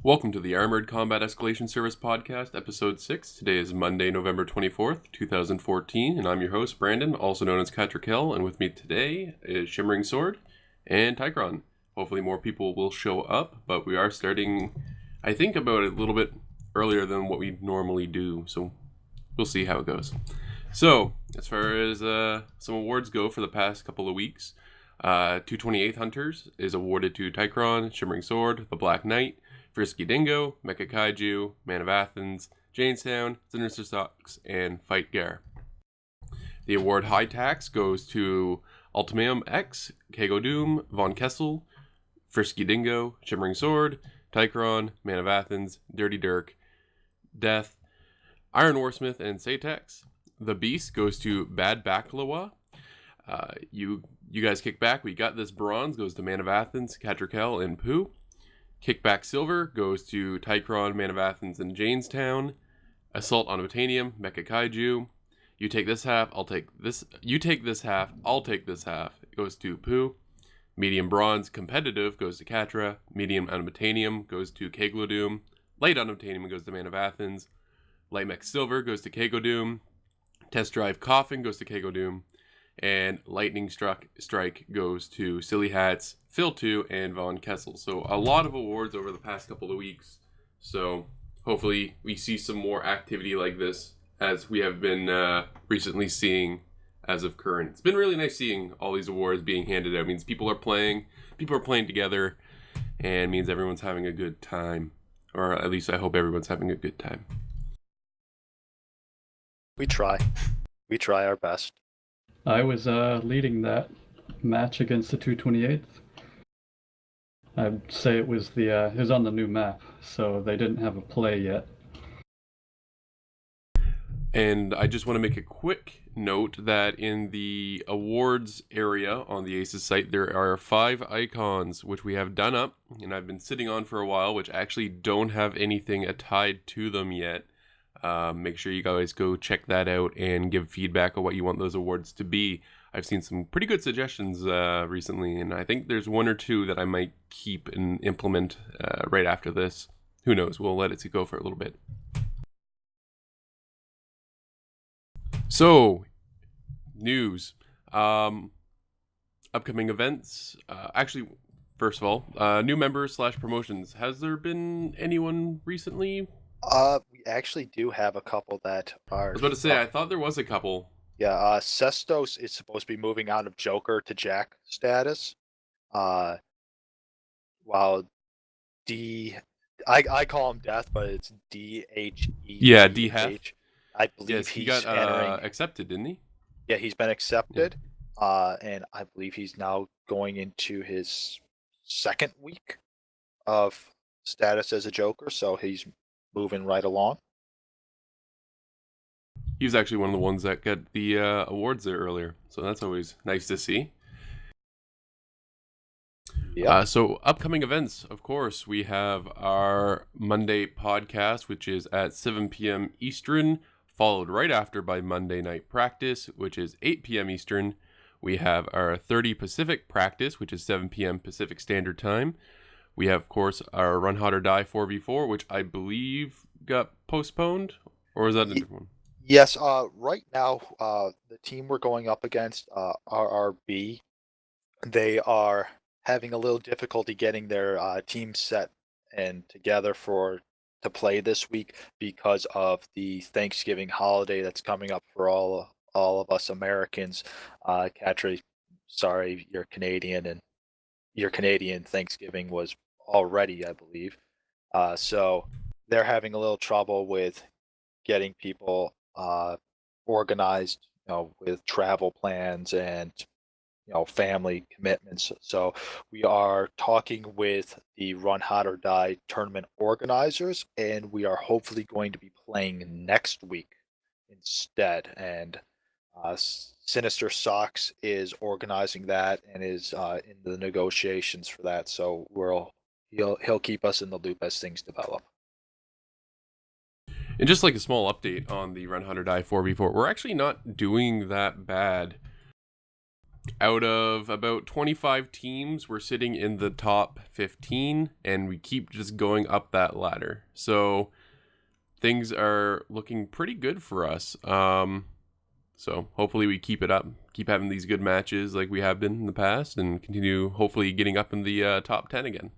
Welcome to the Armored Combat Escalation Service Podcast, Episode 6. Today is Monday, November 24th, 2014, and I'm your host, Brandon, also known as Cattra, Kell, and with me today is Shimmering Sword and Tychron. Hopefully more people will show up, but we are starting, I think, about a little bit earlier than what we normally do, so we'll see how it goes. So, as far as some awards go for the past couple of weeks, 228th Hunters is awarded to Tychron, Shimmering Sword, the Black Knight, Frisky Dingo, Mecha Kaiju, Man of Athens, Janestown, Sinister Socks, and Fight Gar. The award High Tax goes to Ultimatum X, Kago Doom, Von Kessel, Frisky Dingo, Shimmering Sword, Tychron, Man of Athens, Dirty Dirk, Death, Iron Warsmith, and Satex. The Beast goes to Bad Baklava. You guys kick back. We got this bronze. Goes to Man of Athens, Cattra, Kell, and Pooh. Kickback silver goes to Tychron, Man of Athens, and Janestown. Assault on Botanium, Mecha Kaiju. You take this half, I'll take this. You take this half, I'll take this half. It goes to Pooh. Medium bronze competitive goes to Cattra. Medium unobtainium goes to Keglodoom. Light unobtainium goes to Man of Athens. Light mech silver goes to Kagodoom. Test drive coffin goes to Kagodoom. And lightning strike goes to Silly Hats, Phil 2, and Von Kessel. So a lot of awards over the past couple of weeks. So hopefully we see some more activity like this as we have been recently seeing as of current. It's been really nice seeing all these awards being handed out. It means people are playing together, and means everyone's having a good time. Or at least I hope everyone's having a good time. We try our best. I was leading that match against the 228th. I'd say it was it was on the new map, so they didn't have a play yet. And I just want to make a quick note that in the awards area on the ACES site, there are 5 icons which we have done up, and I've been sitting on for a while, which actually don't have anything tied to them yet. Make sure you guys go check that out and give feedback on what you want those awards to be. I've seen some pretty good suggestions recently, and I think there's 1 or 2 that I might keep and implement right after this. Who knows? We'll let it go for a little bit. So, news. Upcoming events. Actually, first of all, new members / promotions. Has there been anyone recently? We actually do have a couple that are. I was about to say, I thought there was a couple. Yeah, Sestos is supposed to be moving out of Joker to Jack status. While I call him Death, but it's DHE. Yeah, D-Hef. I believe Yes, he got accepted, didn't he? Yeah, he's been accepted. And I believe he's now going into his 2nd week of status as a Joker, so he's moving right along. He was actually one of the ones that got the awards there earlier, so that's always nice to see. Yeah. So upcoming events, of course, we have our Monday podcast, which is at 7 p.m. Eastern, followed right after by Monday night practice, which is 8 p.m. Eastern. We have our 30 Pacific practice, which is 7 p.m. Pacific Standard Time. We have, of course, our Run Hot or Die 4v4, which I believe got postponed, or was that a different one? Yes, right now, the team we're going up against, RRB, they are having a little difficulty getting their team set and together to play this week because of the Thanksgiving holiday that's coming up for all of us Americans. Cattra, sorry, you're Canadian, and your Canadian Thanksgiving was already, I believe. So they're having a little trouble with getting people organized, with travel plans and family commitments. So we are talking with the Run Hot or Die tournament organizers, and we are hopefully going to be playing next week instead. And Sinister Socks is organizing that and is in the negotiations for that. So he'll keep us in the loop as things develop. And just like a small update on the Run Hot or Die 4v4, we're actually not doing that bad. Out of about 25 teams, we're sitting in the top 15, and we keep just going up that ladder. So things are looking pretty good for us. So hopefully we keep it up, keep having these good matches like we have been in the past, and continue hopefully getting up in the top 10 again.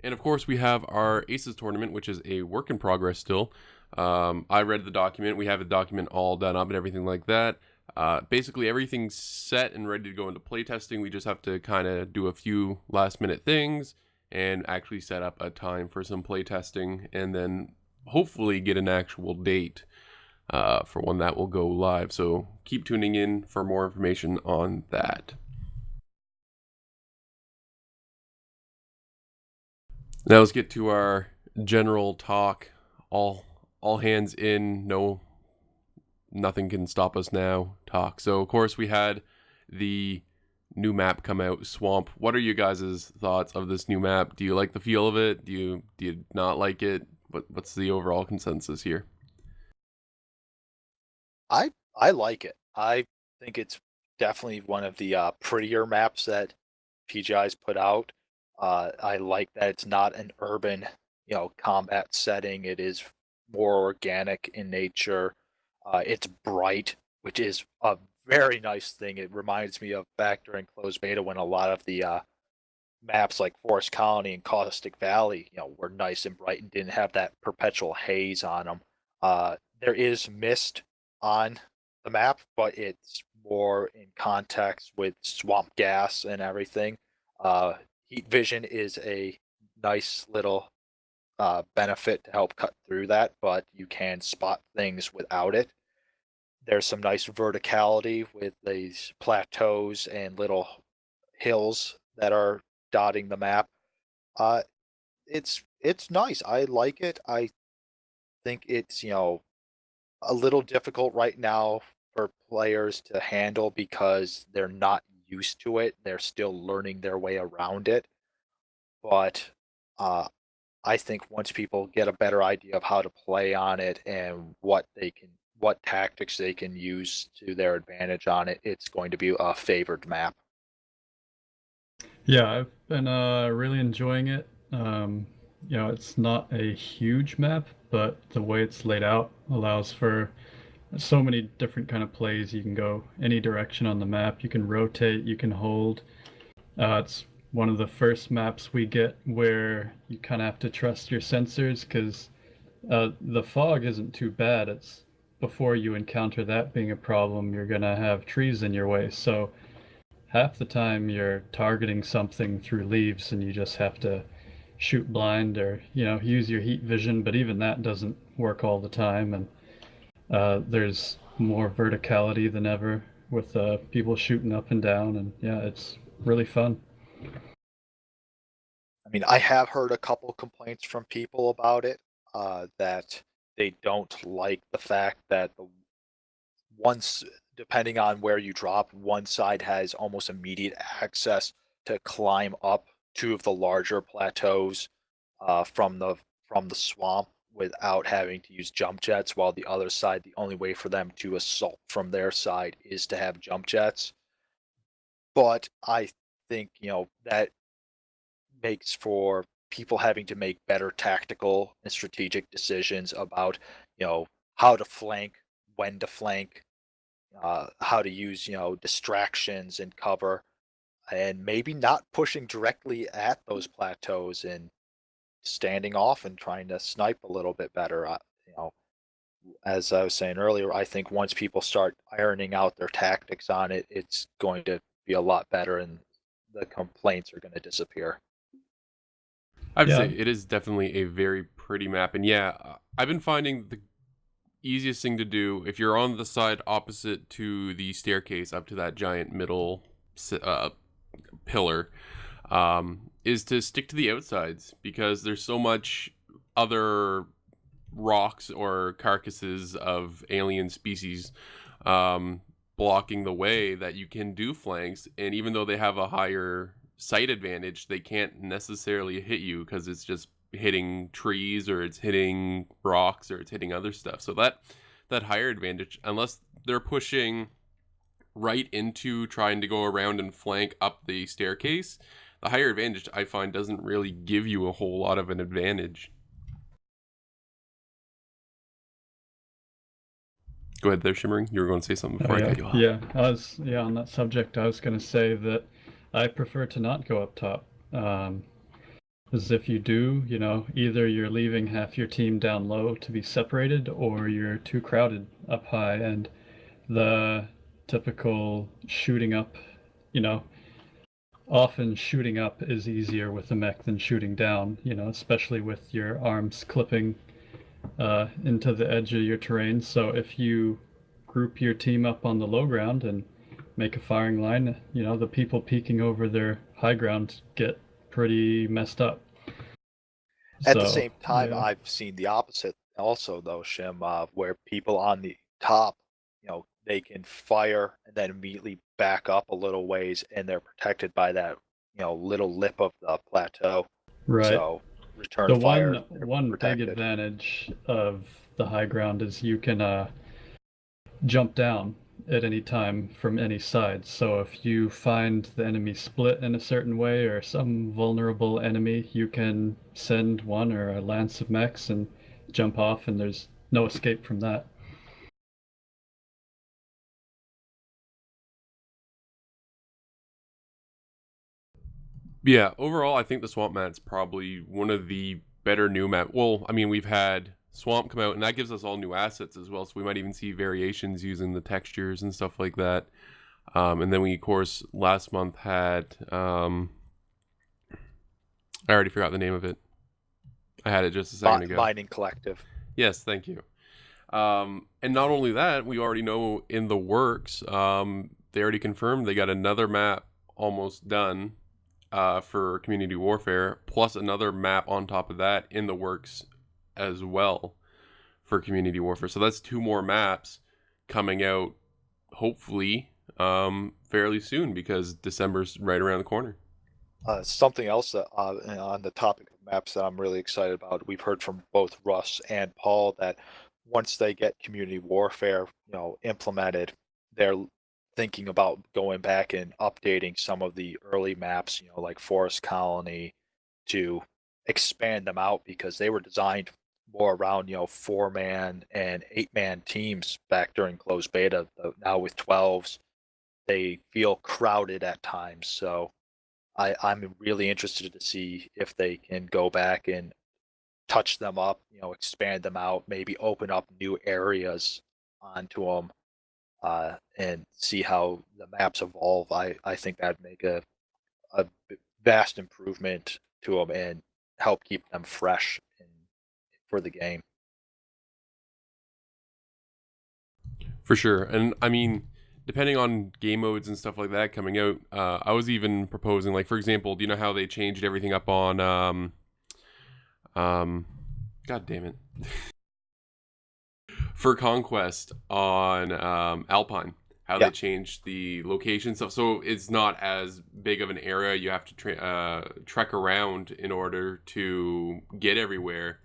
And of course, we have our ACES tournament, which is a work in progress still. I read the document. We have the document all done up and everything like that. Basically, everything's set and ready to go into playtesting. We just have to kind of do a few last minute things and actually set up a time for some playtesting, and then hopefully get an actual date for when that will go live. So keep tuning in for more information on that. Now let's get to our general talk. All hands in, nothing can stop us now talk. So of course we had the new map come out, Swamp. What are you guys' thoughts of this new map? Do you like the feel of it? Do you not like it? What's the overall consensus here? I like it. I think it's definitely one of the prettier maps that PGI's put out. I like that it's not an urban, combat setting. It is more organic in nature. It's bright, which is a very nice thing. It reminds me of back during closed beta when a lot of the maps like Forest Colony and Caustic Valley, were nice and bright and didn't have that perpetual haze on them. There is mist on the map, but it's more in context with swamp gas and everything. Heat vision is a nice little benefit to help cut through that, but you can spot things without it. There's some nice verticality with these plateaus and little hills that are dotting the map. Uh, it's nice. I like it. I think it's a little difficult right now for players to handle because they're not used to it. They're still learning their way around it. But uh, I think once people get a better idea of how to play on it and what tactics they can use to their advantage on it, it's going to be a favored map. Yeah, I've been really enjoying it. It's not a huge map, but the way it's laid out allows for so many different kind of plays. You can go any direction on the map. You can rotate, you can hold. It's one of the first maps we get where you kind of have to trust your sensors because the fog isn't too bad. It's before you encounter that being a problem, you're gonna have trees in your way. So half the time you're targeting something through leaves and you just have to shoot blind or use your heat vision, but even that doesn't work all the time. And there's more verticality than ever with people shooting up and down, and yeah, it's really fun. I mean, I have heard a couple complaints from people about it, that they don't like the fact that once, depending on where you drop, one side has almost immediate access to climb up two of the larger plateaus from the swamp without having to use jump jets, while the other side, the only way for them to assault from their side is to have jump jets. But I think, that makes for people having to make better tactical and strategic decisions about, how to flank, when to flank, how to use, distractions and cover, and maybe not pushing directly at those plateaus and standing off and trying to snipe a little bit better. As I was saying earlier, I think once people start ironing out their tactics on it, it's going to be a lot better and the complaints are going to disappear. I'd say Yeah, it is definitely a very pretty map, and yeah, I've been finding the easiest thing to do if you're on the side opposite to the staircase up to that giant middle pillar, is to stick to the outsides because there's so much other rocks or carcasses of alien species blocking the way that you can do flanks, and even though they have a higher sight advantage, they can't necessarily hit you because it's just hitting trees or it's hitting rocks or it's hitting other stuff. So that higher advantage unless they're pushing right into trying to go around and flank up the staircase. The higher advantage, I find, doesn't really give you a whole lot of an advantage. Go ahead there, Shimmering. You were going to say something before I cut you off. Yeah, on that subject, I was going to say that I prefer to not go up top. Because if you do, either you're leaving half your team down low to be separated, or you're too crowded up high, and the typical shooting up, often shooting up is easier with a mech than shooting down, especially with your arms clipping into the edge of your terrain. So if you group your team up on the low ground and make a firing line, the people peeking over their high ground get pretty messed up. At the same time, I've seen the opposite also, though, Shim, where people on the top, they can fire and then immediately back up a little ways, and they're protected by that, little lip of the plateau. Right. So return fire. One big advantage of the high ground is you can jump down at any time from any side. So if you find the enemy split in a certain way or some vulnerable enemy, you can send one or a lance of mechs and jump off, and there's no escape from that. Yeah, overall, I think the Swamp Mat's probably one of the better new map. Well, I mean, we've had Swamp come out, and that gives us all new assets as well, so we might even see variations using the textures and stuff like that. And then we, of course, last month had... I already forgot the name of it. I had it just a second ago. Mining Collective. Yes, thank you. And not only that, we already know in the works, they already confirmed they got another map almost done for Community Warfare, plus another map on top of that in the works as well for Community Warfare. So that's 2 more maps coming out, hopefully, fairly soon, because December's right around the corner. Something else that, on the topic of maps that I'm really excited about, we've heard from both Russ and Paul that once they get Community Warfare, implemented, they're thinking about going back and updating some of the early maps, like Forest Colony, to expand them out, because they were designed more around 4-man and 8-man teams back during closed beta. Now with 12s, they feel crowded at times. So I'm really interested to see if they can go back and touch them up, expand them out, maybe open up new areas onto them, and see how the maps evolve. I think that'd make a vast improvement to them and help keep them fresh for the game. For sure. And I mean, depending on game modes and stuff like that coming out, I was even proposing, like, for example, do you know how they changed everything up on God damn it. For Conquest on Alpine, how they changed the location stuff, so it's not as big of an area you have to trek around in order to get everywhere.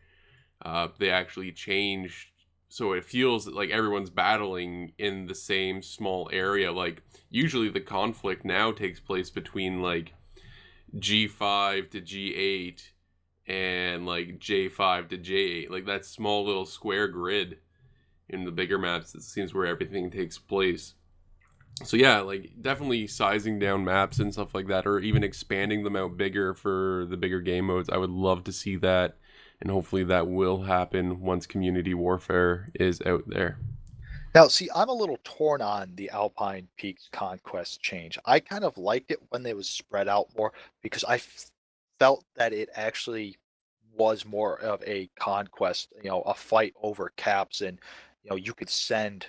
They actually changed, so it feels like everyone's battling in the same small area. Like, usually the conflict now takes place between like G5 to G8 and like J5 to J8, like that small little square grid in the bigger maps. It seems where everything takes place. So yeah, like definitely sizing down maps and stuff like that, or even expanding them out bigger for the bigger game modes. I would love to see that, and hopefully that will happen once Community Warfare is out there. Now, see, I'm a little torn on the Alpine Peaks Conquest change. I kind of liked it when it was spread out more, because I felt that it actually was more of a conquest, a fight over caps, and you could send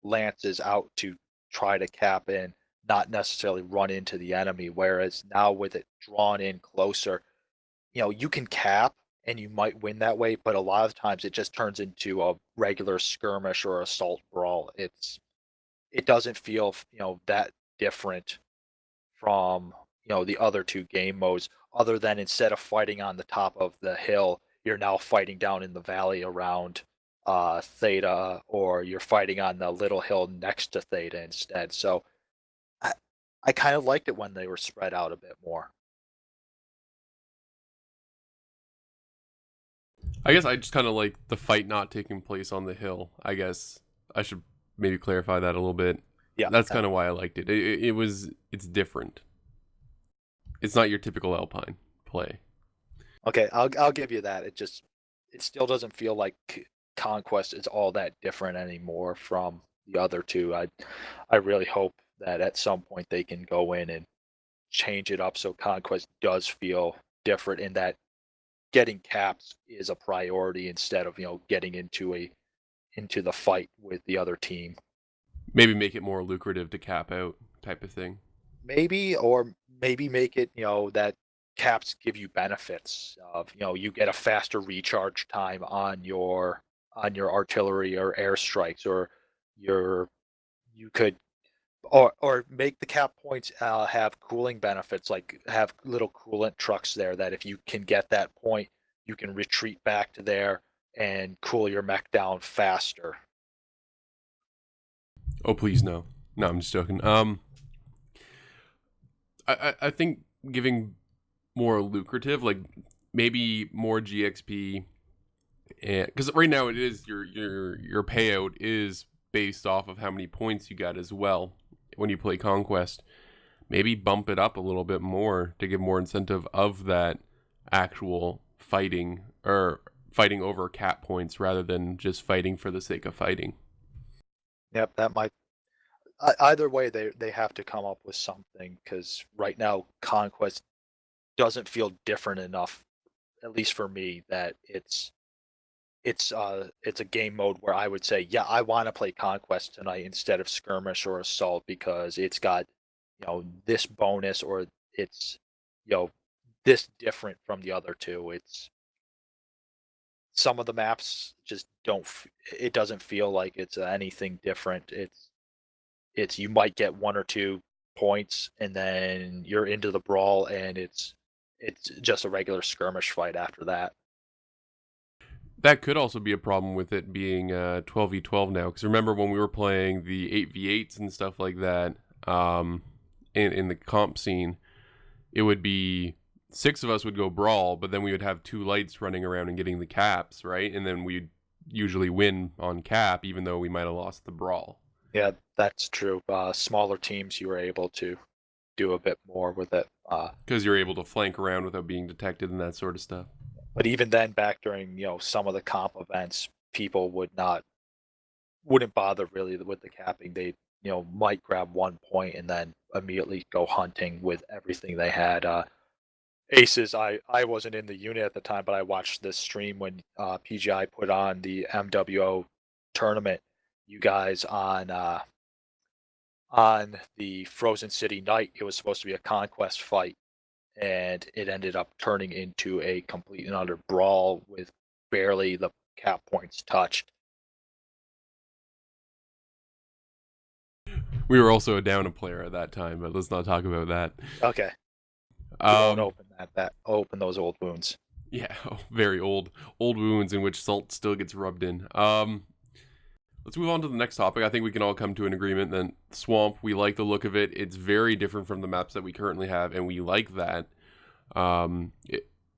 lances out to try to cap in, not necessarily run into the enemy. Whereas now with it drawn in closer, you can cap and you might win that way, but a lot of times it just turns into a regular skirmish or assault brawl. It doesn't feel that different from the other 2 game modes, other than instead of fighting on the top of the hill, you're now fighting down in the valley around Theta, or you're fighting on the little hill next to Theta instead. So I, I kind of liked it when they were spread out a bit more. I guess I just kind of like the fight not taking place on the hill. I guess I should maybe clarify that a little bit. Yeah, That's kind of why I liked it. It's different. It's not your typical Alpine play. okay, I'll give you that. It still doesn't feel like Conquest is all that different anymore from the other two. I really hope that at some point they can go in and change it up so Conquest does feel different in that getting caps is a priority instead of getting into the fight with the other team. Maybe make it more lucrative to cap out type of thing. Maybe, or maybe make it that caps give you benefits of you get a faster recharge time on your artillery or airstrikes, or your you could or make the cap points have cooling benefits, like have little coolant trucks there that if you can get that point, you can retreat back to there and cool your mech down faster. Oh please no. No, I'm just joking. I think giving more lucrative, like maybe more GXP, and because right now it is your payout is based off of how many points you got as well when you play Conquest. Maybe bump it up a little bit more to give more incentive of that actual fighting, or fighting over cap points rather than just fighting for the sake of fighting. Yep, that might. Either way, they have to come up with something, because right now Conquest doesn't feel different enough, at least for me, that it's a game mode where I would say, yeah, I want to play Conquest tonight instead of Skirmish or Assault, because it's got this bonus, or it's you know this different from the other two. It's some of the maps just don't. It doesn't feel like it's anything different. It's you might get 1 or 2 points and then you're into the brawl, and it's just a regular skirmish fight after that. That could also be a problem with it being 12v12 now, because remember when we were playing the 8v8s and stuff like that, in the comp scene, it would be 6 of us would go brawl, but then we would have 2 lights running around and getting the caps, right? And then we'd usually win on cap, even though we might have lost the brawl. Yeah, that's true. Smaller teams, you were able to do a bit more with it. Because you're able to flank around without being detected and that sort of stuff. But even then, back during some of the comp events, people wouldn't bother really with the capping. They might grab 1 point and then immediately go hunting with everything they had. ACES, I wasn't in the unit at the time, but I watched this stream when PGI put on the MWO tournament. You guys on the Frozen City night, it was supposed to be a conquest fight, and it ended up turning into a complete and utter brawl with barely the cap points touched. We were also a down a player at that time, but let's not talk about that. Okay, we won't open open those old wounds. Yeah, very old wounds in which salt still gets rubbed in. Let's move on to the next topic. I think we can all come to an agreement that Swamp, we like the look of it. It's very different from the maps that we currently have, and we like that.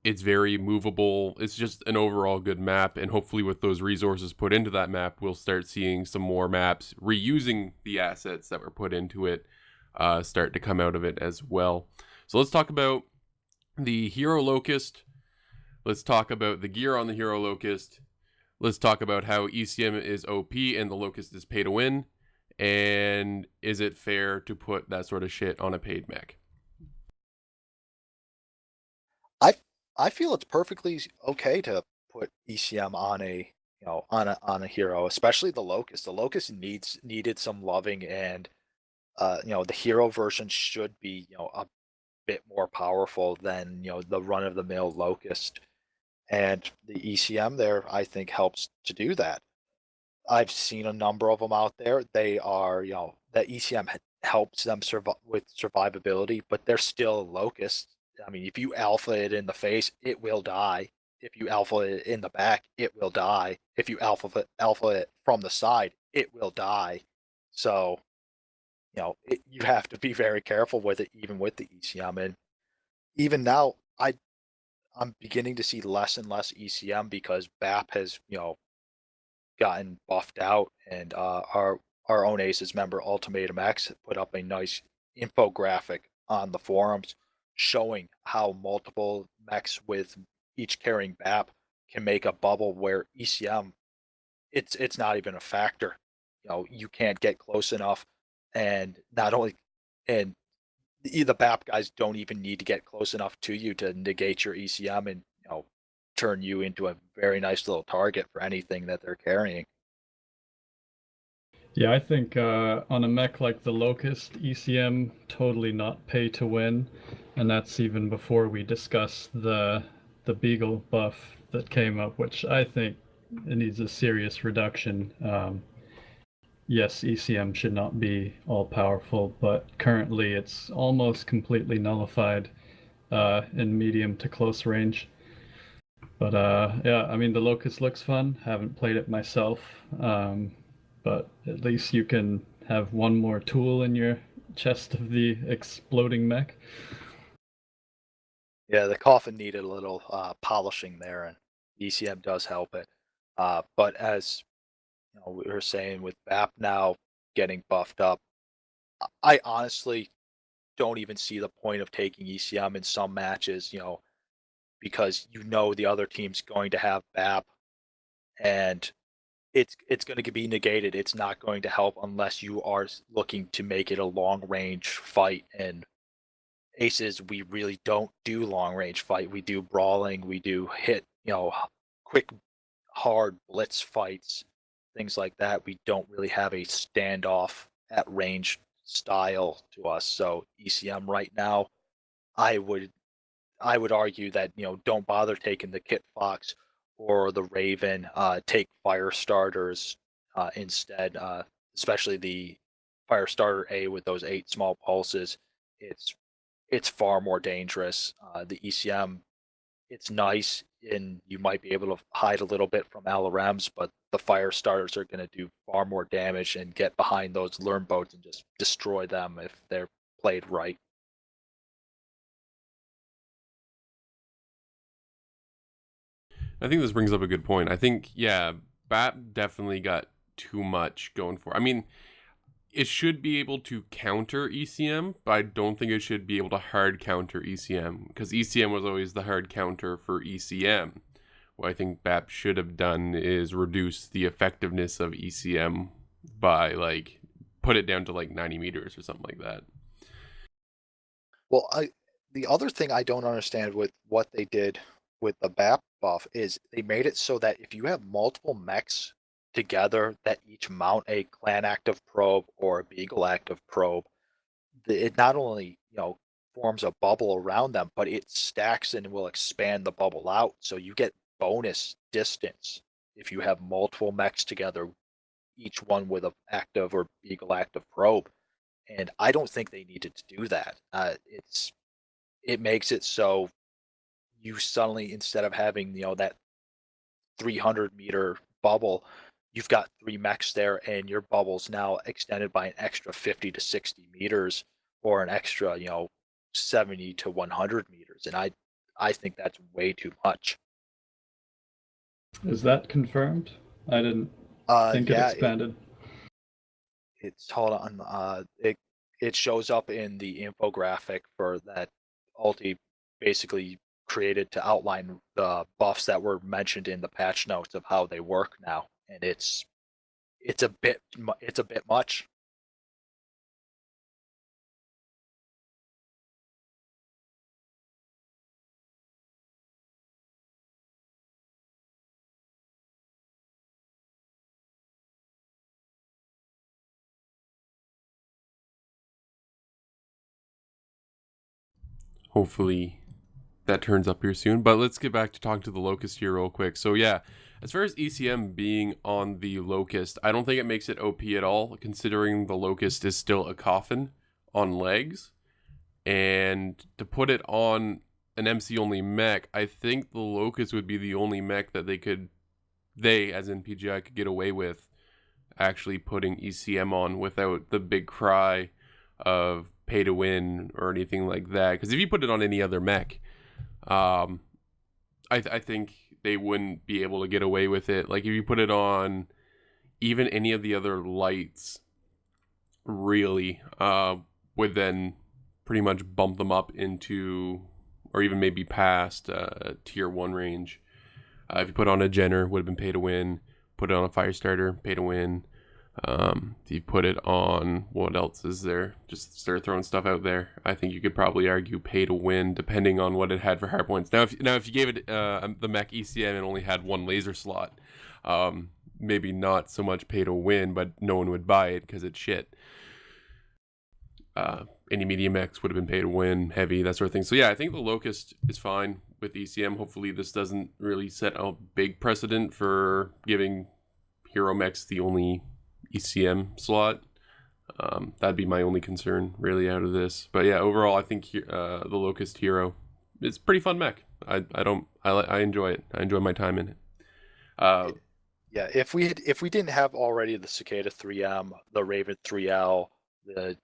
It's very movable. It's just an overall good map, and hopefully with those resources put into that map, we'll start seeing some more maps reusing the assets that were put into it start to come out of it as well. So let's talk about the Hero Locust. Let's talk about the gear on the Hero Locust. Let's talk about how ECM is OP and the Locust is pay to win. And is it fair to put that sort of shit on a paid mech? I feel it's perfectly okay to put ECM on a on a hero, especially the Locust. The Locust needed some loving, and the hero version should be a bit more powerful than the run of the mill Locust. And the ECM there, I think, helps to do that. I've seen a number of them out there. They are, that ECM helps them with survivability, but they're still a Locust. I mean, if you alpha it in the face, it will die. if you alpha it in the back, it will die. If you alpha it from the side, it will die. So you have to be very careful with it, even with the ECM. And even now, I'm beginning to see less and less ECM because BAP has gotten buffed out, and our own ACES member Ultimatum X put up a nice infographic on the forums showing how multiple mechs with each carrying BAP can make a bubble where ECM it's not even a factor. You can't get close enough, and not only and the BAP guys don't even need to get close enough to you to negate your ECM and turn you into a very nice little target for anything that they're carrying. Yeah, I think on a mech like the Locust, ECM totally not pay to win, and that's even before we discuss the Beagle buff that came up, which I think it needs a serious reduction. Yes, ECM should not be all powerful, but currently it's almost completely nullified in medium to close range. But yeah, I mean the Locust looks fun. Haven't played it myself, but at least you can have one more tool in your chest of the exploding mech. Yeah, the coffin needed a little polishing there, and ECM does help it. But as we were saying with BAP now getting buffed up, I honestly don't even see the point of taking ECM in some matches, because the other team's going to have BAP, and it's going to be negated. It's not going to help unless you are looking to make it a long range fight. And ACES, we really don't do long range fight. We do brawling. We do hit, quick, hard blitz fights, things like that. We don't really have a standoff at range style to us. So ECM right now, I would I would argue that don't bother taking the Kit Fox or the Raven. Take fire starters instead, especially the fire starter A with those 8 small pulses. It's it's far more dangerous. The ECM, it's nice, and you might be able to hide a little bit from LRMs, but the fire starters are going to do far more damage and get behind those learn boats and just destroy them if they're played right. I think this brings up a good point. I think, yeah, BAP definitely got too much going for it. I mean, it should be able to counter ECM, but I don't think it should be able to hard counter ECM, because ECM was always the hard counter for ECM. What I think BAP should have done is reduce the effectiveness of ECM by, like, put it down to, like, 90 meters or something like that. Well, the other thing I don't understand with what they did with the BAP buff is they made it so that if you have multiple mechs together that each mount a clan active probe or a beagle active probe, it not only forms a bubble around them, but it stacks and will expand the bubble out, so you get bonus distance if you have multiple mechs together, each one with a active or beagle active probe. And I don't think they needed to do that. It makes it so you suddenly, instead of having that 300-meter bubble, you've got 3 mechs there, and your bubble's now extended by an extra 50 to 60 meters, or an extra 70 to 100 meters. And I think that's way too much. Is that confirmed? I didn't think it Yeah, expanded. it's hold on. It shows up in the infographic for that Ulti basically created to outline the buffs that were mentioned in the patch notes of how they work now, and it's a bit much. Hopefully that turns up here soon. But let's get back to talking to the Locust here real quick. So yeah, as far as ECM being on the Locust, I don't think it makes it OP at all, considering the Locust is still a coffin on legs. And to put it on an MC only mech, I think the Locust would be the only mech that they as in PGI could get away with actually putting ECM on without the big cry of pay to win or anything like that. Because if you put it on any other mech, I think they wouldn't be able to get away with it. Like if you put it on even any of the other lights, really would then pretty much bump them up into, or even maybe past tier 1 range. If you put on a Jenner, would have been pay to win. Put it on a Firestarter, pay to win. If you put it on, what else is there? Just start throwing stuff out there. I think you could probably argue pay to win, depending on what it had for hard points. Now, if you gave it the mech ECM and only had one laser slot, maybe not so much pay to win, but no one would buy it because it's shit. Any medium X would have been pay to win, heavy, that sort of thing. So yeah, I think the Locust is fine with ECM. Hopefully this doesn't really set a big precedent for giving hero mechs the only ECM slot. That'd be my only concern really out of this. But yeah, overall I think the Locust hero is pretty fun mech. I enjoy it. I enjoy my time in it. Yeah, if we didn't have already the Cicada 3M, the Raven 3L, the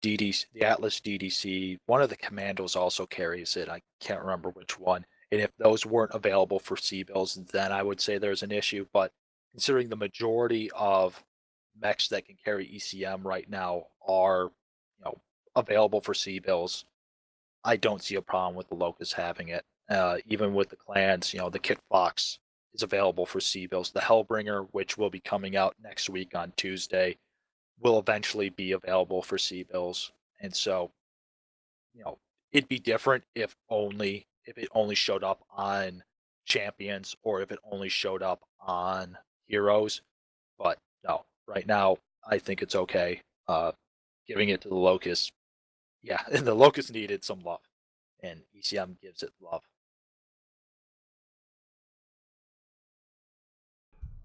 DDC, the Atlas DDC, one of the commandos also carries it. I can't remember which one. And if those weren't available for C-bills, then I would say there's an issue. But considering the majority of mechs that can carry ECM right now are, available for C-bills, I don't see a problem with the Locust having it. Even with the clans, the Kickbox is available for C-bills. The Hellbringer, which will be coming out next week on Tuesday, will eventually be available for C-bills. And so, it'd be different if it only showed up on champions or if it only showed up on heroes. But no, right now I think it's okay. Giving it to the Locust. Yeah, and the Locust needed some love, and ECM gives it love.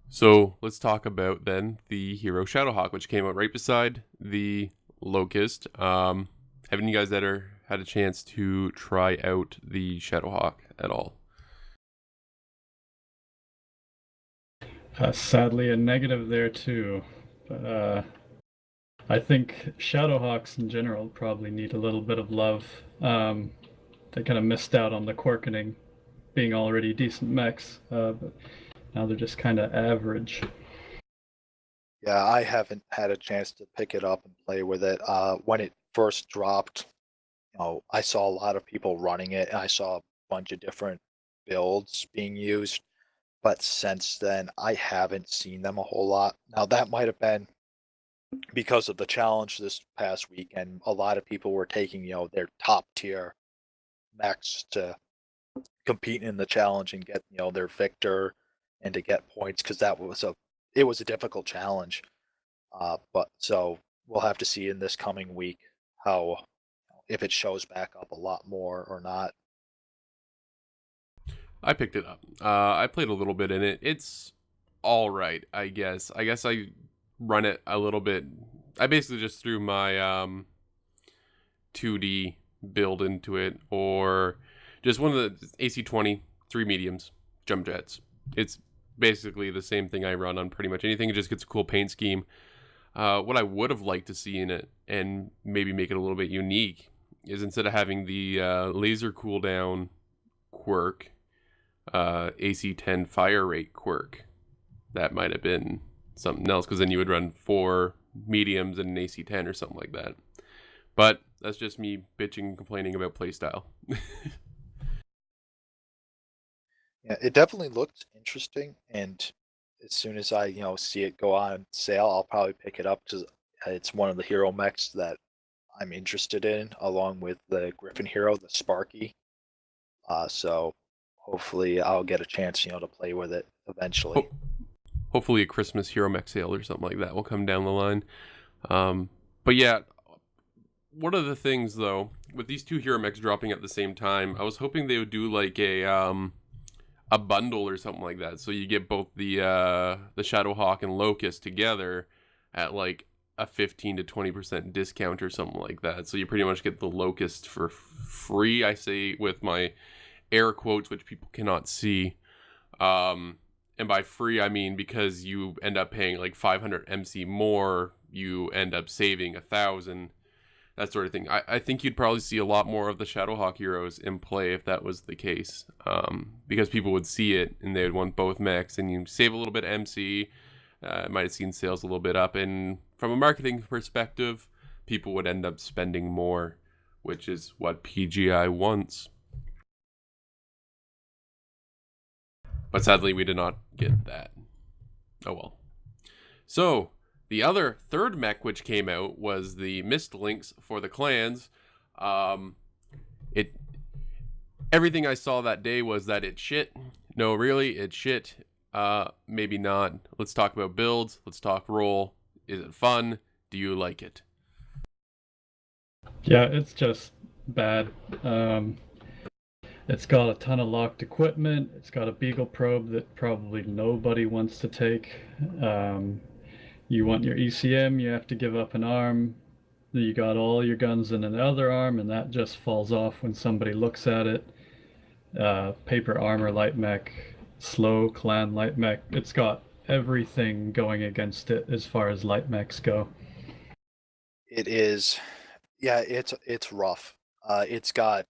So let's talk about then the hero Shadowhawk, which came out right beside the Locust. Haven't you guys ever had a chance to try out the Shadowhawk at all? Sadly, a negative there too. But I think Shadowhawks in general probably need a little bit of love. They kind of missed out on the Quarkening being already decent mechs, but now they're just kind of average. Yeah, I haven't had a chance to pick it up and play with it. When it first dropped, I saw a lot of people running it, and I saw a bunch of different builds being used. But since then, I haven't seen them a whole lot. Now, that might have been because of the challenge this past weekend. A lot of people were taking, their top tier mechs to compete in the challenge and get, their victor and to get points, because it was a difficult challenge. But so we'll have to see in this coming week how, if it shows back up a lot more or not. I picked it up. I played a little bit in it. It's all right, I guess. I run it a little bit. I basically just threw my 2D build into it, or just one of the AC-20, 3 mediums, jump jets. It's basically the same thing I run on pretty much anything. It just gets a cool paint scheme. What I would have liked to see in it, and maybe make it a little bit unique, is instead of having the laser cooldown quirk, AC-10 fire rate quirk, that might have been something else, because then you would run 4 mediums and an AC-10 or something like that. But that's just me bitching and complaining about playstyle. Yeah, it definitely looked interesting, and as soon as I see it go on sale, I'll probably pick it up, because it's one of the hero mechs that I'm interested in, along with the Griffin hero, the Sparky. So hopefully I'll get a chance, to play with it eventually. Hopefully a Christmas hero mech sale or something like that will come down the line. But yeah, one of the things though, with these 2 hero mechs dropping at the same time, I was hoping they would do like a bundle or something like that, so you get both the Shadowhawk and Locust together at like a 15 to 20% discount or something like that. So you pretty much get the Locust for free, I say with my air quotes, which people cannot see. And by free, I mean because you end up paying like 500 MC more, you end up saving 1,000, that sort of thing. I think you'd probably see a lot more of the Shadowhawk heroes in play if that was the case, because people would see it and they would want both mechs, and you save a little bit of MC. Might have seen sales a little bit up, and from a marketing perspective, people would end up spending more, which is what PGI wants. But sadly, we did not get that. Oh well. So, the other third mech which came out was the Mist Links for the clans. Everything I saw that day was that it's shit. No, really, it's shit. Maybe not. Let's talk about builds. Let's talk role. Is it fun? Do you like it? Yeah, it's just bad. It's got a ton of locked equipment. It's got a Beagle probe that probably nobody wants to take. You want your ECM, you have to give up an arm. You got all your guns in another arm, and that just falls off when somebody looks at it. Paper armor light mech, slow clan light mech. It's got everything going against it as far as light mechs go. It is, yeah, it's rough. It's got,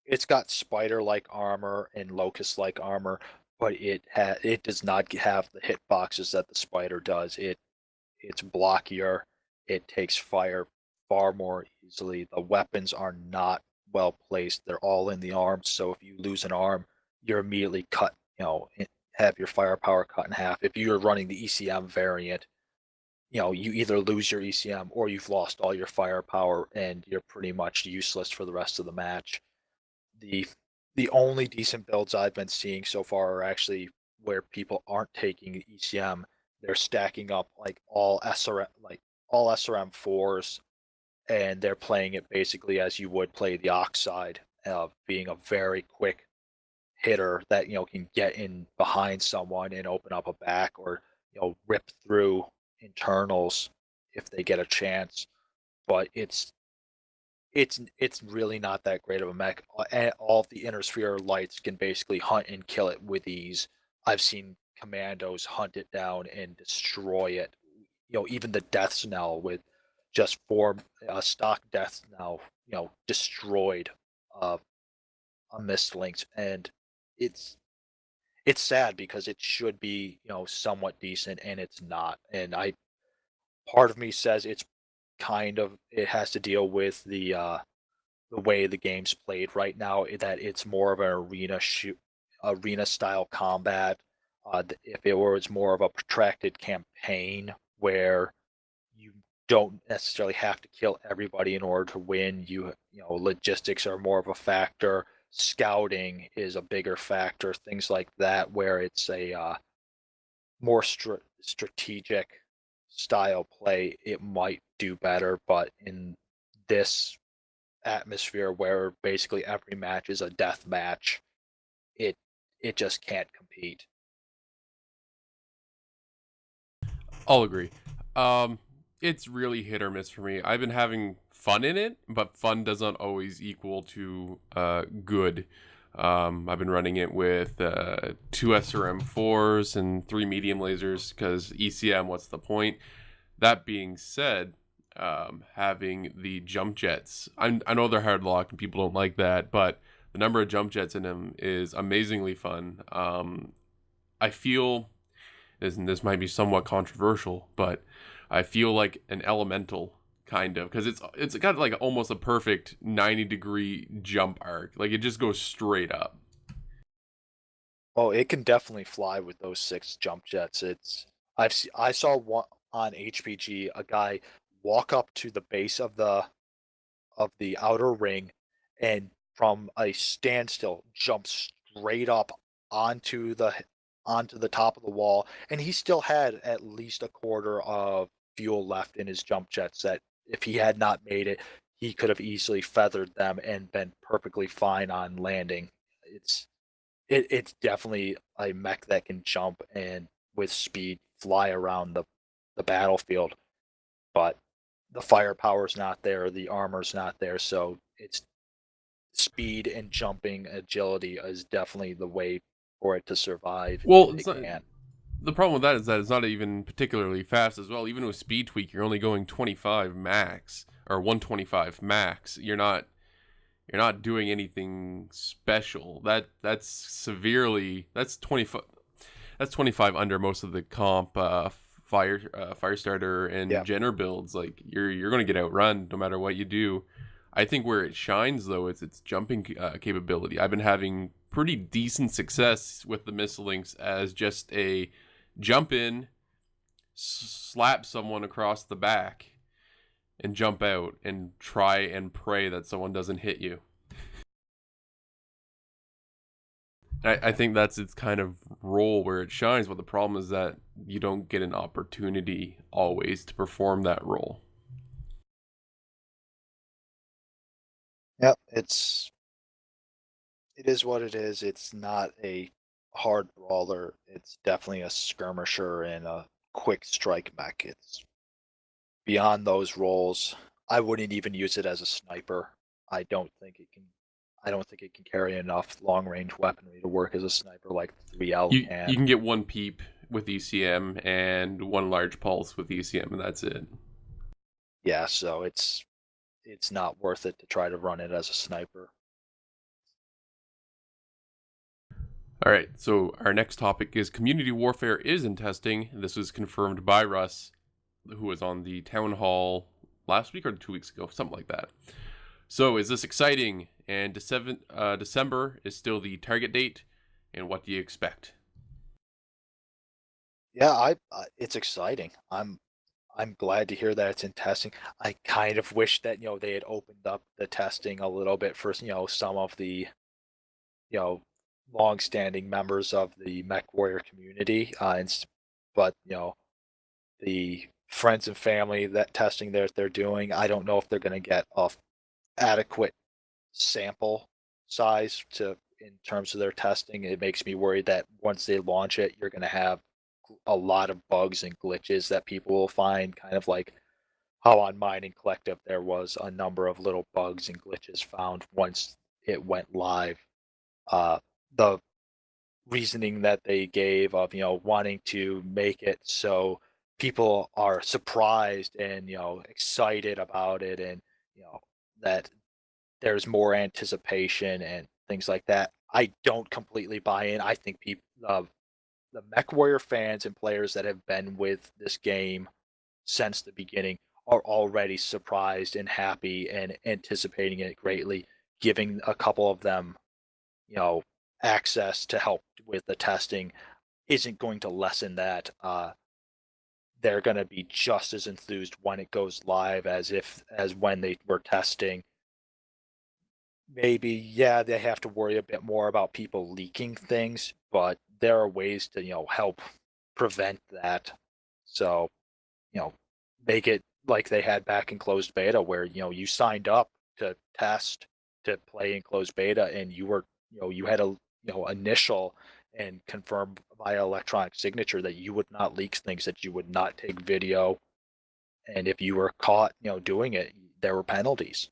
it's got spider-like armor and locust-like armor, but it does not have the hitboxes that the spider does. It's blockier. It takes fire far more easily. The weapons are not well placed. They're all in the arms, so if you lose an arm, you're immediately cut. Have your firepower cut in half. If you're running the ECM variant, you either lose your ECM or you've lost all your firepower and you're pretty much useless for the rest of the match. The only decent builds I've been seeing so far are actually where people aren't taking ECM. They're stacking up like all SRM 4s, and they're playing it basically as you would play the Oxide, being a very quick hitter that can get in behind someone and open up a back, or rip through internals if they get a chance. But it's really not that great of a mech. All of the inner sphere lights can basically hunt and kill it with ease. I've seen commandos hunt it down and destroy it. Even the deaths now with just 4 stock deaths now, destroyed a Mist Links, and it's sad because it should be somewhat decent and it's not. And part of me says it has to deal with the way the game's played right now, that it's more of an arena style combat. If it was more of a protracted campaign where you don't necessarily have to kill everybody in order to win, logistics are more of a factor. Scouting is a bigger factor. Things like that, where it's a more strategic style play, it might do better. But in this atmosphere where basically every match is a death match, it just can't compete. I'll agree. It's really hit or miss for me. I've been having fun in it, but fun does not always equal to good. I've been running it with 2 SRM4s and 3 medium lasers because ECM, what's the point? That being said, having the jump jets, I know they're hard locked and people don't like that, but the number of jump jets in them is amazingly fun. I feel, and this might be somewhat controversial, but I feel like an elemental kind of, because it's got like almost a perfect 90-degree jump arc. Like it just goes straight up. Oh, it can definitely fly with those 6 jump jets. I saw one on HPG, a guy walk up to the base of the outer ring, and from a standstill jump straight up onto the top of the wall, and he still had at least a quarter of fuel left in his jump jets, that if he had not made it, he could have easily feathered them and been perfectly fine on landing. It's definitely a mech that can jump and with speed fly around the battlefield. but the firepower's not there, the armor's not there, so it's speed and jumping agility is definitely the way for it to survive Well, if it's it not. can. The problem with that is that it's not even particularly fast as well. Even with speed tweak, you're only going 25 max or 125 max. You're not doing anything special. That's 25 under most of the comp Firestarter and Yeah. Jenner builds. Like you're going to get outrun no matter what you do. I think where it shines though is its jumping capability. I've been having pretty decent success with the Missilinks as just a jump in, slap someone across the back, and jump out and try and pray that someone doesn't hit you. I think that's its kind of role where it shines, but the problem is that you don't get an opportunity always to perform that role. Yep, it is what it is. It's not a hard brawler. It's definitely a skirmisher and a quick strike mech. It's beyond those roles. I wouldn't even use it as a sniper. I don't think it can. I don't think it can carry enough long range weaponry to work as a sniper like 3L You can. you can get one peep with ECM and one large pulse with ECM, and that's it. Yeah, so it's not worth it to try to run it as a sniper. All right, so our next topic is community warfare is in testing. This was confirmed by Russ, who was on the town hall last week or 2 weeks ago, something like that. So is this exciting? And December is still the target date. And what do you expect? Yeah, it's exciting. I'm glad to hear that it's in testing. I kind of wish that they had opened up the testing a little bit for some of the you know long-standing members of the Mech Warrior community, but the friends and family that testing they're doing, I don't know if they're going to get a adequate sample size to in terms of their testing. It makes me worried that once they launch it, you're going to have a lot of bugs and glitches that people will find, kind of like how on Mining Collective there was a number of little bugs and glitches found once it went live. The reasoning that they gave of wanting to make it so people are surprised and excited about it, and that there's more anticipation and things like that, I don't completely buy in. I think people, the Mech Warrior fans and players that have been with this game since the beginning are already surprised and happy and anticipating it greatly. Giving a couple of them, you know, access to help with the testing isn't going to lessen that. They're going to be just as enthused when it goes live as when they were testing. Maybe, yeah, they have to worry a bit more about people leaking things, but there are ways to help prevent that. So you know, make it like they had back in closed beta, where you signed up to test to play in closed beta, and you were you had a initial and confirmed via electronic signature that you would not leak things, that you would not take video, and if you were caught doing it, there were penalties.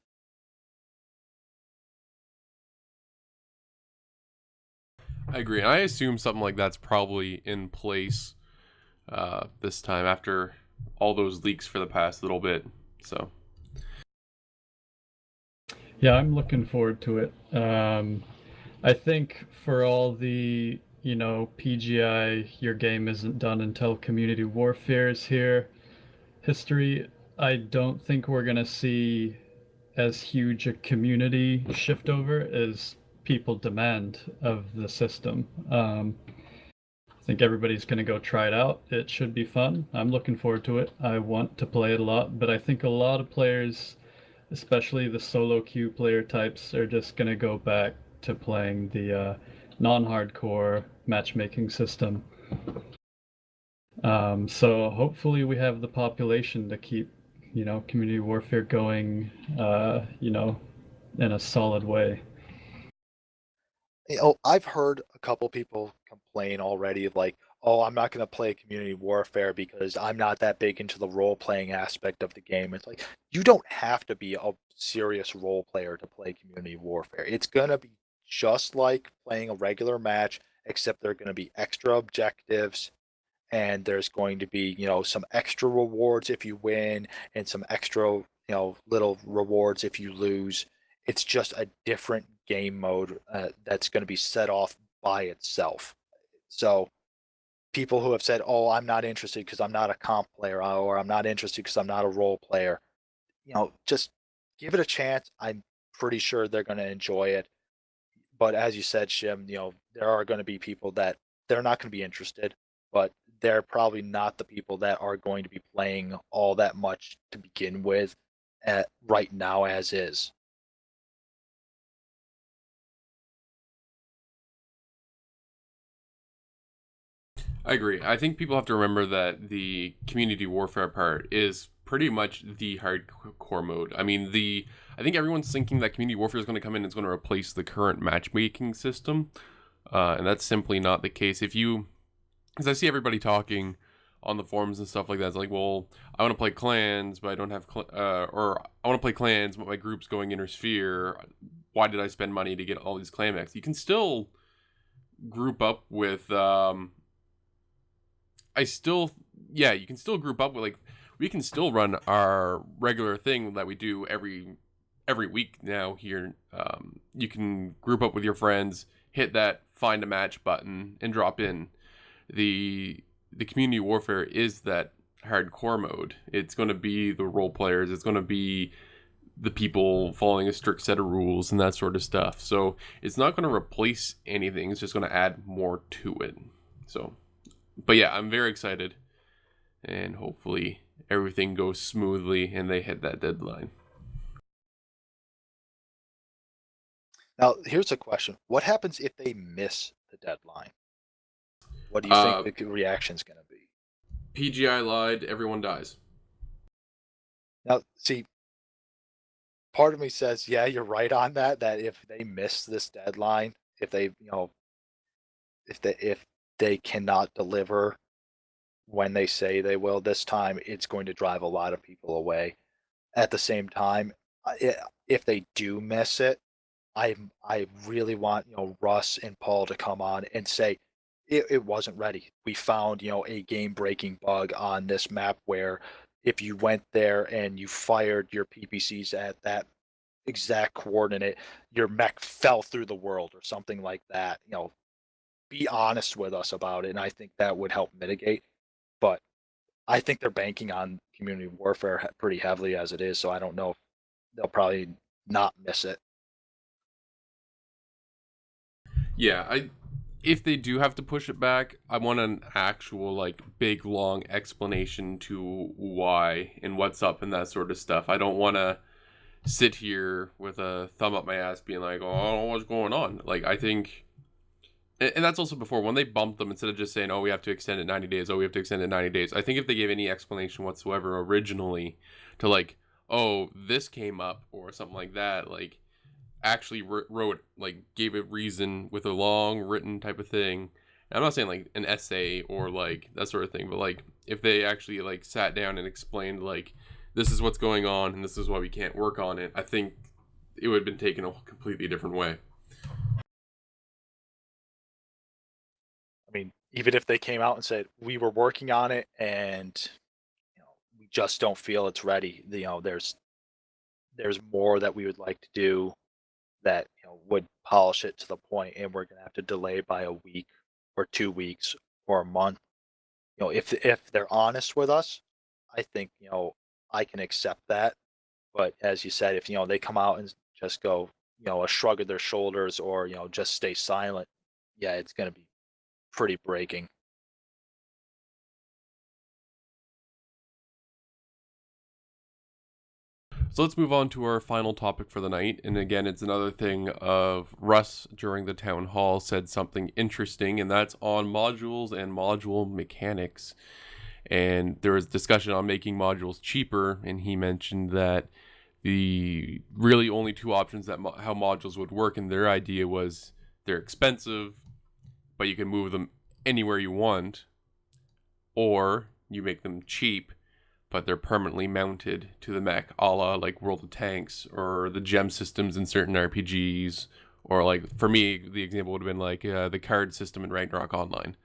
I agree. I assume something like that's probably in place this time after all those leaks for the past little bit. So Yeah, I'm looking forward to it. I think for all the, PGI, your game isn't done until Community Warfare is here history, I don't think we're going to see as huge a community shift over as people demand of the system. I think everybody's going to go try it out. It should be fun. I'm looking forward to it. I want to play it a lot, but I think a lot of players, especially the solo queue player types, are just going to go back to playing the non-hardcore matchmaking system. So hopefully we have the population to keep, community warfare going, in a solid way. I've heard a couple people complain already, like, oh, I'm not going to play Community Warfare because I'm not that big into the role playing aspect of the game. It's like, you don't have to be a serious role player to play Community Warfare. It's going to be just like playing a regular match, except there are going to be extra objectives, and there's going to be, some extra rewards if you win and some extra, little rewards if you lose. It's just a different game mode that's going to be set off by itself. So people who have said, "Oh, I'm not interested because I'm not a comp player," or "I'm not interested because I'm not a role player," just give it a chance. I'm pretty sure they're going to enjoy it. But as you said, Shim, there are going to be people that they're not going to be interested, but they're probably not the people that are going to be playing all that much to begin with right now as is. I agree. I think people have to remember that the community warfare part is pretty much the hardcore mode. I think everyone's thinking that community warfare is going to come in and it's going to replace the current matchmaking system, and that's simply not the case. Because I see everybody talking on the forums and stuff like that. It's like, well, I want to play clans, but I don't have, or I want to play clans, but my group's going Intersphere. Why did I spend money to get all these clan mechs? You can still group up with, you can still group up with, like, we can still run our regular thing that we do every week now here. You can group up with your friends, hit that find a match button, and drop in. The community warfare is that hardcore mode. It's going to be the role players. It's going to be the people following a strict set of rules and that sort of stuff. So it's not going to replace anything. It's just going to add more to it. So, but yeah, I'm very excited, and hopefully everything goes smoothly and they hit that deadline. Now, here's a question. What happens if they miss the deadline? What do you think the reaction's going to be? PGI lied, everyone dies. Now, see, part of me says, yeah, you're right on that if they miss this deadline, if they cannot deliver when they say they will this time, it's going to drive a lot of people away. At the same time, if they do miss it, I really want Russ and Paul to come on and say it wasn't ready. We found a game breaking bug on this map where if you went there and you fired your PPCs at that exact coordinate, your mech fell through the world or something like that. Be honest with us about it, and I think that would help mitigate. But I think they're banking on community warfare pretty heavily as it is, so I don't know if they'll probably not miss it. Yeah, if they do have to push it back, I want an actual, like, big long explanation to why and what's up and that sort of stuff. I don't want to sit here with a thumb up my ass being like, oh, I don't know what's going on. Like, I think, and that's also before, when they bumped them, instead of just saying, oh, we have to extend it 90 days, oh, we have to extend it 90 days, I think if they gave any explanation whatsoever originally to, like, oh, this came up or something like that, like, actually wrote, like, gave a reason with a long written type of thing. And I'm not saying like an essay or like that sort of thing, but like if they actually like sat down and explained like this is what's going on and this is why we can't work on it, I think it would have been taken a completely different way. I mean, even if they came out and said we were working on it and we just don't feel it's ready, there's more that we would like to do that would polish it to the point, and we're going to have to delay by a week or 2 weeks or a month. If they're honest with us, I think I can accept that. But as you said, if they come out and just go a shrug of their shoulders or just stay silent, yeah, it's going to be pretty breaking. So let's move on to our final topic for the night. And again, it's another thing of Russ during the town hall said something interesting, and that's on modules and module mechanics. And there was discussion on making modules cheaper, and he mentioned that the really only two options that how modules would work, and their idea was they're expensive, but you can move them anywhere you want, or you make them cheap, but they're permanently mounted to the mech, a la like World of Tanks or the gem systems in certain RPGs, or like for me, the example would have been like the card system in Ragnarok Online.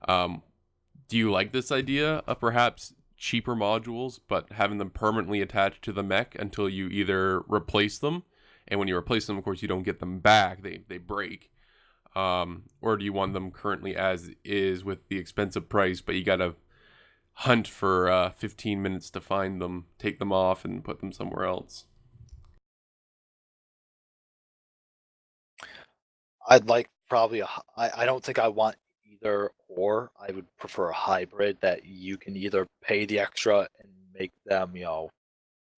Do you like this idea of perhaps cheaper modules, but having them permanently attached to the mech until you either replace them, and when you replace them, of course, you don't get them back; they break. Or do you want them currently as is with the expensive price, but you gotta hunt for 15 minutes to find them, take them off, and put them somewhere else? I'd like probably I don't think I want either or. I would prefer a hybrid that you can either pay the extra and make them,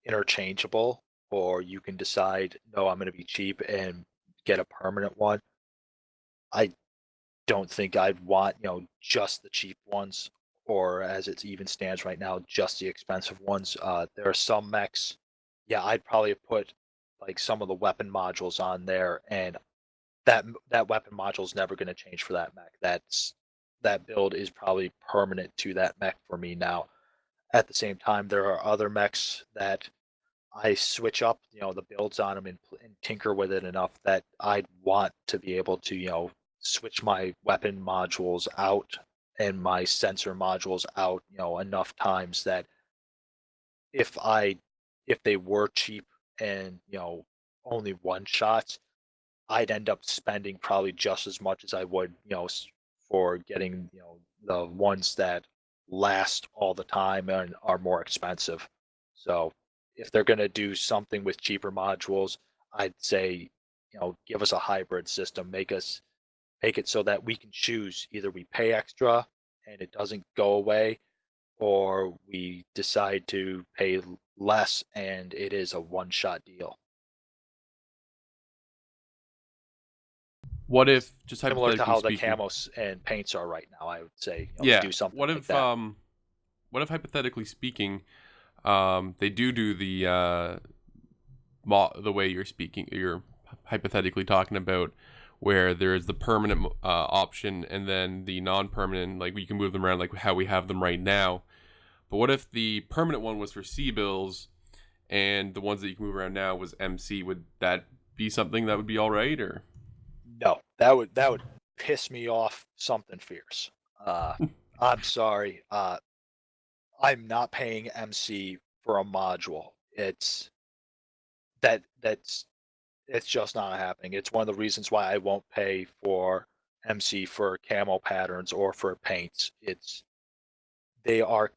interchangeable, or you can decide, no, I'm going to be cheap and get a permanent one. I don't think I'd want, just the cheap ones, or as it even stands right now, just the expensive ones. There are some mechs, yeah, I'd probably put like some of the weapon modules on there, and that weapon module is never going to change for that mech. That build is probably permanent to that mech for me now. At the same time, there are other mechs that I switch up, the builds on them and tinker with it enough that I'd want to be able to, switch my weapon modules out and my sensor modules out, enough times that if I if they were cheap and, only one shots, I'd end up spending probably just as much as I would, for getting, the ones that last all the time and are more expensive. So if they're going to do something with cheaper modules, I'd say, give us a hybrid system. Make it so that we can choose, either we pay extra and it doesn't go away, or we decide to pay less and it is a one-shot deal. What if, just Similar to hypothetically how the speaking, camos and paints are right now, I would say, yeah, do something what like if that. what if hypothetically speaking, they do the the way you're hypothetically talking about, where there's the permanent option and then the non-permanent, like we can move them around like how we have them right now. But what if the permanent one was for C bills and the ones that you can move around now was MC? Would that be something that would be all right, or? No, that would piss me off something fierce. Uh, I'm sorry. I'm not paying MC for a module. That's it's just not happening. It's one of the reasons why I won't pay for MC for camo patterns or for paints. They are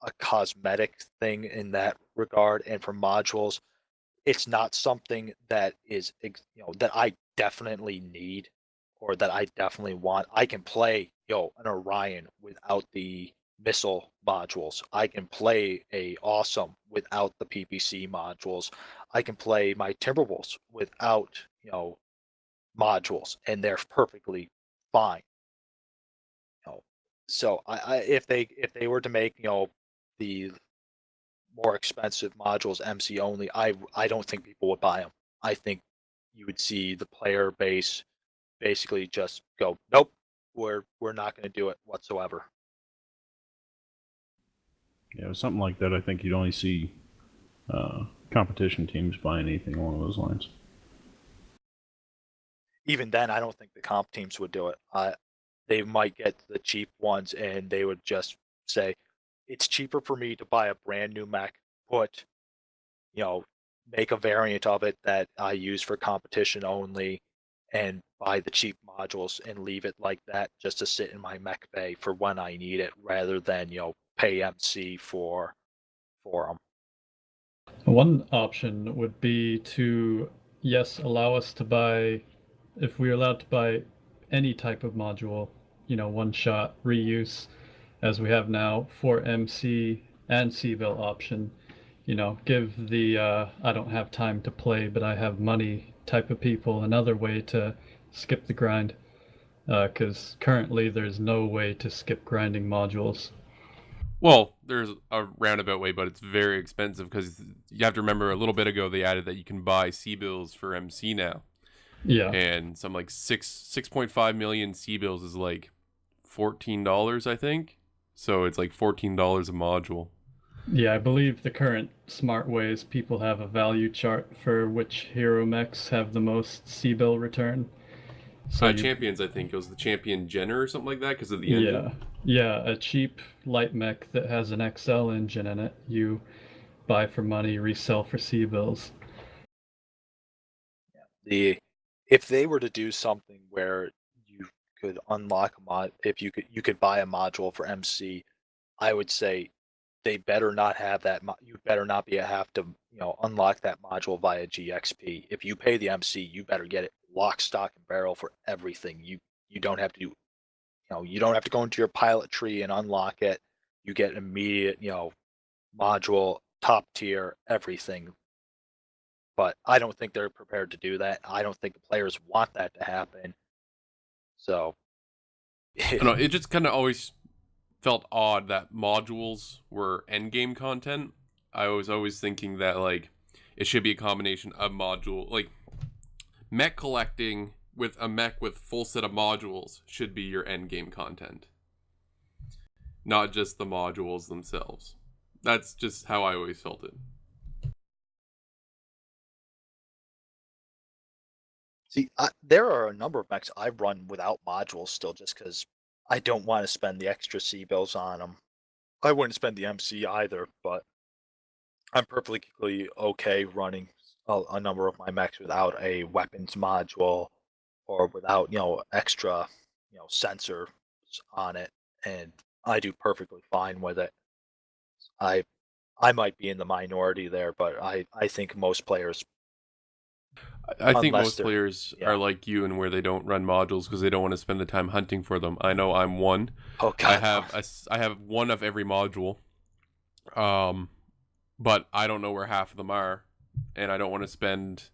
a cosmetic thing in that regard, and for modules, it's not something that is that I definitely need or that I definitely want. I can play an Orion without the missile modules. I can play a Awesome without the PPC modules. I can play my Timberwolves without modules, and they're perfectly fine. So if they were to make the more expensive modules MC only, I don't think people would buy them. I think you would see the player base basically just go, nope, we're not going to do it whatsoever. Yeah, with something like that, I think you'd only see competition teams buying anything along those lines. Even then, I don't think the comp teams would do it. They might get the cheap ones and they would just say, it's cheaper for me to buy a brand new mech, put, make a variant of it that I use for competition only, and buy the cheap modules and leave it like that just to sit in my mech bay for when I need it, rather than pay MC for them. One option would be to, yes, allow us to buy, if we're allowed to buy any type of module, one shot reuse, as we have now for MC and C-Bill option, give the I don't have time to play, but I have money type of people another way to skip the grind. Because currently there's no way to skip grinding modules. Well, there's a roundabout way, but it's very expensive because you have to remember a little bit ago they added that you can buy C bills for MC now. Yeah. And some like 6.5 million C bills is like $14, I think. So it's like $14 a module. Yeah, I believe the current smart way is people have a value chart for which hero mechs have the most C-bill return. So Champions, I think it was the Champion Jenner or something like that because of the engine. Yeah, a cheap light mech that has an XL engine in it, you buy for money, resell for C-bills. If they were to do something where you could unlock a mod, if you could buy a module for MC, I would say they better not have that. You better not have to unlock that module via GXP. If you pay the MC, you better get it lock, stock, and barrel for everything. You don't have to do you don't have to go into your pilot tree and unlock it. You get immediate module, top tier, everything. But I don't think they're prepared to do that. I don't think the players want that to happen. So, I don't know, it just kind of always felt odd that modules were endgame content. I was always thinking that like it should be a combination of module, like mech collecting with a mech with full set of modules should be your endgame content, not just the modules themselves. That's just how I always felt it. see, there are a number of mechs I run without modules still, just because I don't want to spend the extra C bills on them. I wouldn't spend the MC either, but I'm perfectly okay running a number of my mechs without a weapons module or without extra sensors on it, and I do perfectly fine with it. I I might be in the minority there, but I think most players, I think unless most they're players yeah. are like you and where they don't run modules because they don't want to spend the time hunting for them. I know I'm one. Oh God, I have one of every module, but I don't know where half of them are, and I don't want to spend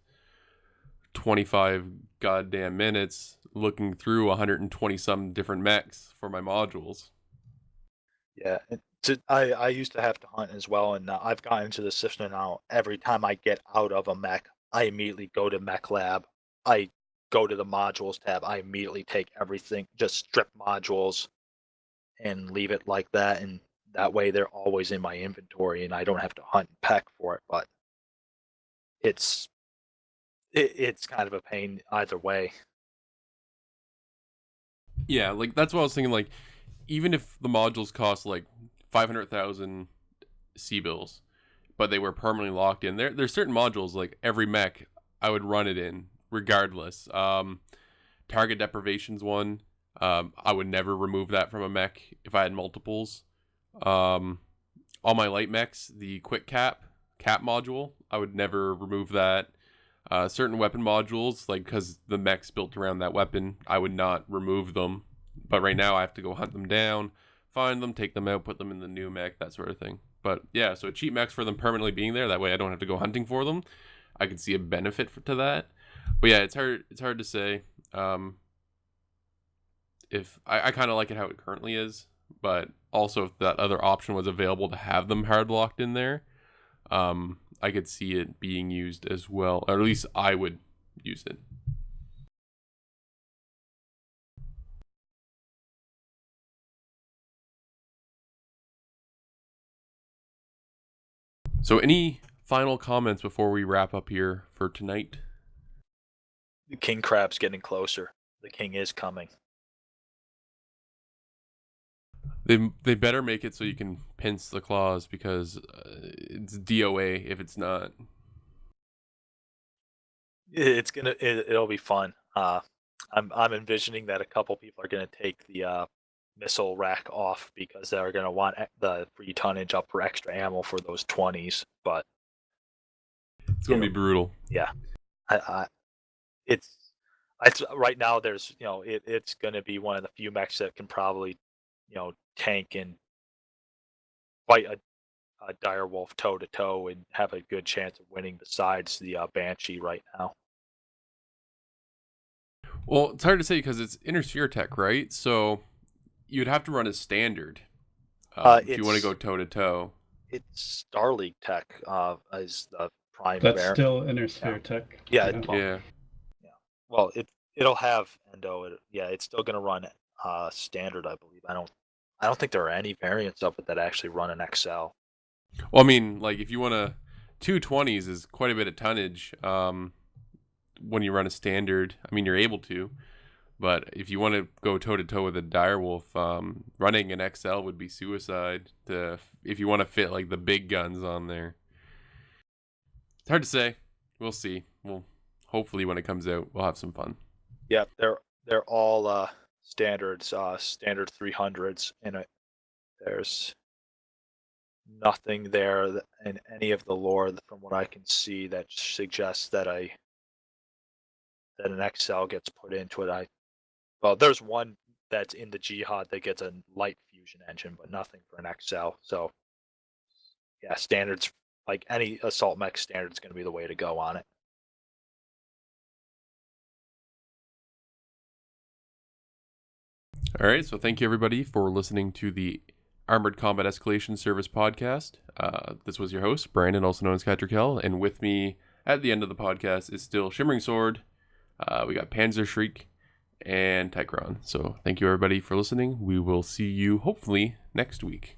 25 goddamn minutes looking through 120 some different mechs for my modules. yeah. I used to have to hunt as well, and I've gotten into the system now. Every time I get out of a mech, I immediately go to Mech Lab. I go to the modules tab. I immediately take everything, just strip modules, and leave it like that. And that way, they're always in my inventory, and I don't have to hunt and peck for it. But it's it's kind of a pain either way. Yeah, like that's what I was thinking. Like, even if the modules cost like 500,000 C bills, but they were permanently locked in, there's certain modules like every mech I would run it in regardless. Target deprivation's one. I would never remove that from a mech if I had multiples. All my light mechs, the quick cap module, I would never remove that. Certain weapon modules, like because the mech's built around that weapon, I would not remove them. But right now I have to go hunt them down, find them, take them out, put them in the new mech, that sort of thing. But yeah, so cheap mechs for them permanently being there. That way I don't have to go hunting for them. I can see a benefit to that. But yeah, it's hard to say. If I kind of like it how it currently is, but also if that other option was available to have them hard locked in there, I could see it being used as well, or at least I would use it. So any final comments before we wrap up here for tonight? The king crab's getting closer. The king is coming. They better make it so you can pinch the claws because it's DOA if it's not. It'll be fun. I'm envisioning that a couple people are gonna take the missile rack off because they're gonna want the free tonnage up for extra ammo for those 20s. But It's gonna be brutal. yeah, I it's right now. There's it's gonna be one of the few mechs that can probably tank and fight a dire wolf toe to toe and have a good chance of winning. Besides the Banshee right now. Well, it's hard to say because it's Intersphere Tech, right? So you'd have to run as standard if you want to go toe to toe. It's Star League Tech as the prime. That's still Intersphere Tech. Yeah. Yeah. Well, it'll have Endo. Yeah, it's still gonna run standard, I believe. I don't I don't think there are any variants of it that actually run in XL. Well, I mean, like if you want to, 220s is quite a bit of tonnage. When you run a standard, I mean, you're able to, but if you want to go toe to toe with a direwolf, running an XL would be suicide. If you want to fit like the big guns on there, it's hard to say. We'll see. Well, hopefully when it comes out, we'll have some fun. Yeah, they're all standards, standard 300s, and there's nothing there in any of the lore from what I can see that suggests that an XL gets put into it. Well, there's one that's in the Jihad that gets a light fusion engine, but nothing for an XL. So, yeah, standards, like any assault mech standard, is going to be the way to go on it. All right, so thank you everybody for listening to the Armored Combat Escalation Service podcast. This was your host, Brandon, also known as Cattra, Kell, and with me at the end of the podcast is still Shimmering Sword. We got Panzer Shriek and Tychron. So thank you everybody for listening. We will see you hopefully next week.